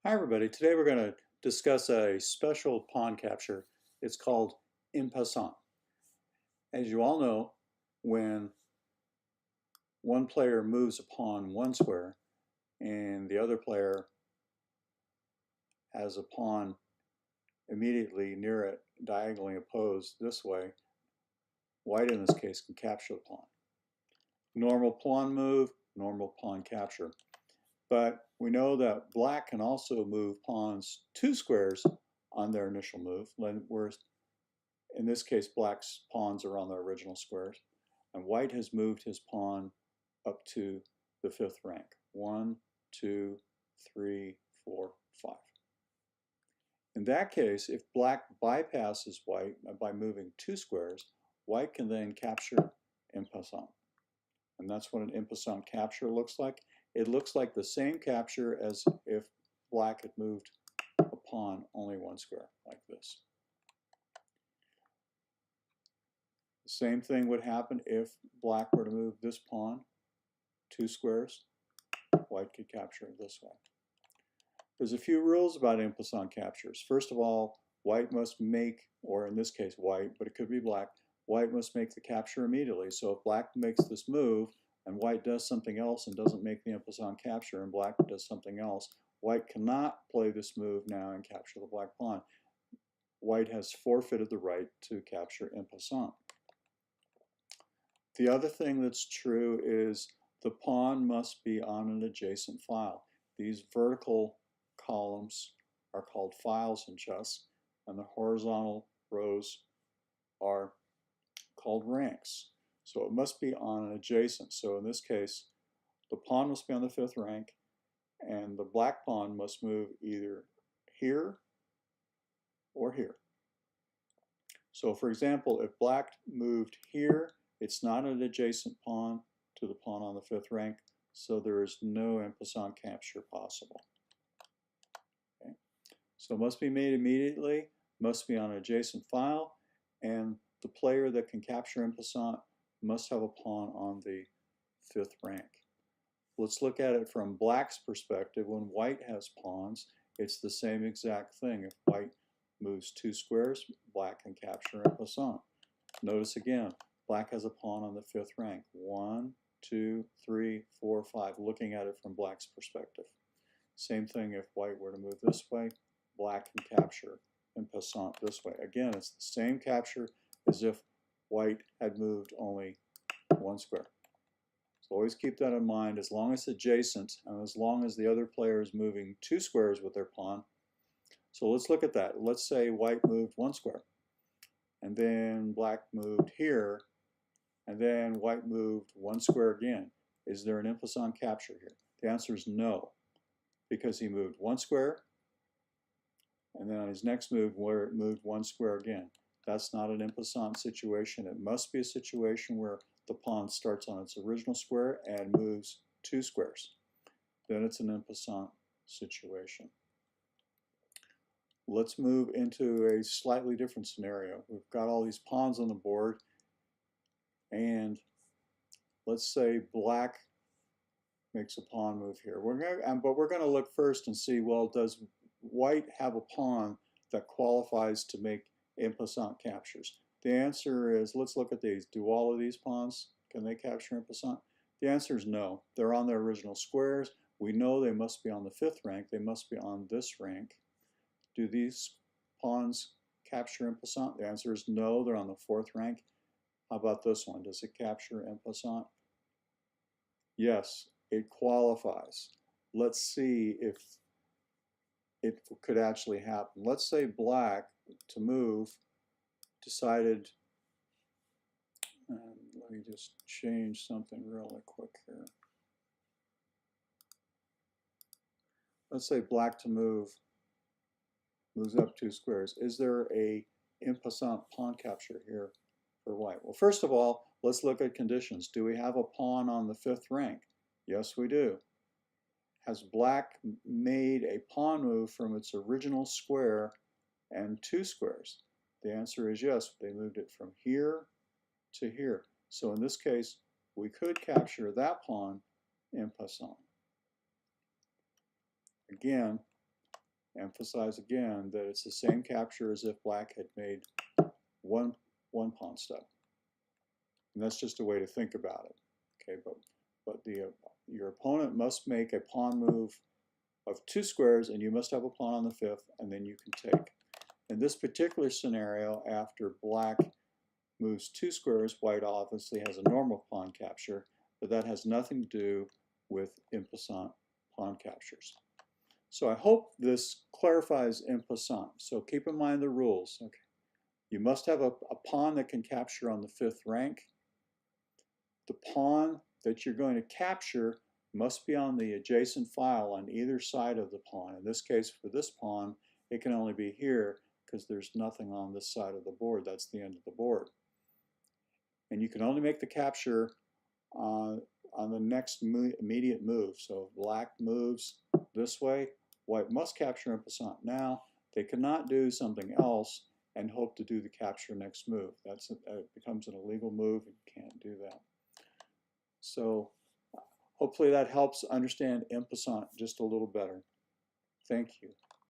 Hi everybody, today we're going to discuss a special pawn capture. It's called EnPassant. As you all know, when one player moves a pawn one square and the other player has a pawn immediately near it, diagonally opposed this way, white in this case can capture the pawn. Normal pawn move, normal pawn capture. But we know that black can also move pawns two squares on their initial move, whereas in this case, black's pawns are on the original squares, and white has moved his pawn up to the fifth rank. 1, 2, 3, 4, 5. In that case, if black bypasses white by moving two squares, white can then capture EnPassant. And that's what an EnPassant capture looks like. It looks like the same capture as if black had moved a pawn only one square, like this. The same thing would happen if black were to move this pawn two squares. White could capture it this way. There's a few rules about EnPassant captures. First of all, white must make, or in this case white, but it could be black, white must make the capture immediately. So if black makes this move and white does something else and doesn't make the EnPassant capture and black does something else, white cannot play this move now and capture the black pawn. White has forfeited the right to capture EnPassant. The other thing that's true is the pawn must be on an adjacent file. These vertical columns are called files in chess, and the horizontal rows are called ranks. So it must be on an adjacent. So in this case, the pawn must be on the fifth rank, and the black pawn must move either here or here. So for example, if black moved here, it's not an adjacent pawn to the pawn on the fifth rank, so there is no EnPassant capture possible. Okay. So it must be made immediately, must be on an adjacent file, and the player that can capture EnPassant must have a pawn on the fifth rank. Let's look at it from black's perspective. When white has pawns, it's the same exact thing. If white moves two squares, black can capture EnPassant. Notice again, black has a pawn on the fifth rank. 1, 2, 3, 4, 5, looking at it from black's perspective. Same thing if white were to move this way, black can capture EnPassant this way. Again, it's the same capture as if white had moved only one square. So always keep that in mind. As long as it's adjacent and as long as the other player is moving two squares with their pawn. So let's look at that. Let's say white moved one square, and then black moved here, and then white moved one square again. Is there an EnPassant capture here? The answer is no, because he moved one square, and then on his next move where it moved one square again. That's not an EnPassant situation. It must be a situation where the pawn starts on its original square and moves two squares. Then it's an EnPassant situation. Let's move into a slightly different scenario. We've got all these pawns on the board, and let's say black makes a pawn move here. But we're going to look first and see, well, does white have a pawn that qualifies to make EnPassant captures? The answer is, let's look at these. Do all of these pawns, can they capture EnPassant? The answer is no. They're on their original squares. We know they must be on the fifth rank. They must be on this rank. Do these pawns capture EnPassant? The answer is no, they're on the fourth rank. How about this one? Does it capture EnPassant? Yes, it qualifies. Let's see if it could actually happen. Let's say black, to move, decided, let me just change something really quick here. Let's say black to move moves up two squares. Is there a EnPassant pawn capture here for white? Well, first of all, let's look at conditions. Do we have a pawn on the fifth rank? Yes, we do. Has black made a pawn move from its original square and two squares? The answer is yes. They moved it from here to here. So in this case, we could capture that pawn EnPassant. Again, Emphasize again that it's the same capture as if black had made one pawn step. And that's just a way to think about it. Okay, but your opponent must make a pawn move of 2 squares, and you must have a pawn on the 5th, and then you can take. In this particular scenario, after black moves 2 squares, white obviously has a normal pawn capture, but that has nothing to do with EnPassant pawn captures. So I hope this clarifies EnPassant. So keep in mind the rules. Okay. You must have a pawn that can capture on the 5th rank. The pawn that you're going to capture must be on the adjacent file on either side of the pawn. In this case, for this pawn, it can only be here because there's nothing on this side of the board. That's the end of the board. And you can only make the capture on the next immediate move. So if black moves this way, white must capture EnPassant now. They cannot do something else and hope to do the capture next move. It becomes an illegal move. You can't do that. So hopefully that helps understand EnPassant just a little better. Thank you.